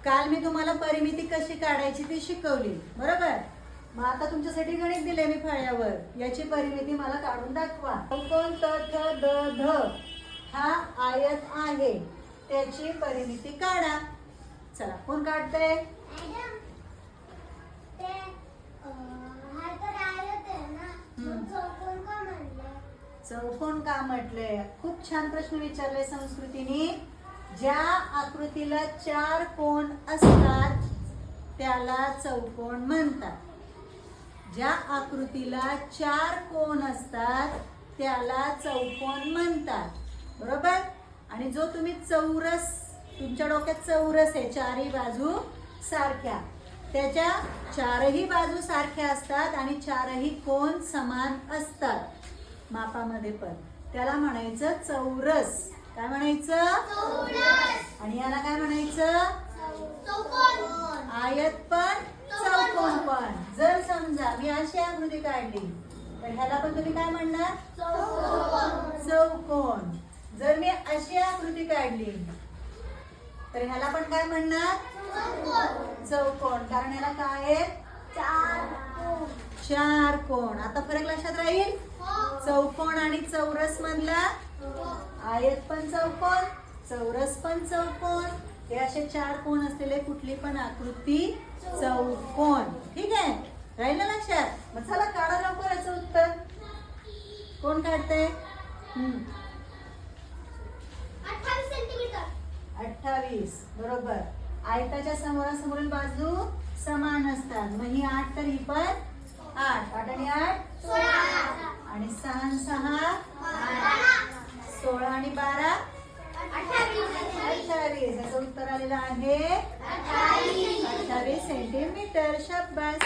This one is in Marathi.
काल मी तुम्हाला परिमिती कशी काढायची ती शिकवली, बरोबर? मग आता तुमच्यासाठी गणित दिले मी फळ्यावर. याची परिमिती मला काढून दाखवा. चौकोन त थ द ध हा आयत आहे, त्याची परिमिती काढा. चला, कोण काढते? चौकोन का म्हटले? खूप छान प्रश्न विचारले संस्कृतीने. ज्या आकृतीला 4 कोण असतात त्याला चौकोन म्हणतात. ज्या आकृतीला 4 कोण असतात त्याला चौकोन म्हणतात, बरोबर? आणि जो तुम्ही चौरस, तुमच्या डोक्यात चौरस आहे, चारही बाजू सारख्या, त्याच्या चारही बाजू सारख्या असतात आणि चारही कोण समान असतात मापामध्ये पण, त्याला म्हणायचं चौरस. काय म्हणायचं? चौरस. आणि याला काय म्हणायचं? चौकोन. आयत पण चौकोन पण. जर समजा मी अशी आकृती काढली तर ह्याला पण तुम्ही काय म्हणणार? चौकोन. जर मी अशी आकृती काढली तर ह्याला पण काय म्हणणार? चौकोन. कारण ह्याला काय आहे? 4 कोण. आता फरक लक्षात राहील? चौकोन आणि चौरस मधला आयत पण चौकोन, चौरस पण चौकोन, हे असे 4 कोण असलेले कुठली पण आकृती चौकोन. ठीक आहे, राहील ना लक्षात? मग चला काढा लवकर याचं उत्तर. कोण काढते? 28 सेंटीमीटर. 28 बरोबर. आयताच्या समोरासमोरील बाजू समान असतात. मग ही 8 तर ही पण 8. 8 आणि 8 16. आणि 6 आणि 6 16 आणि 12 28. याचं उत्तर आलेलं आहे 28 सेंटीमीटर. शाबास.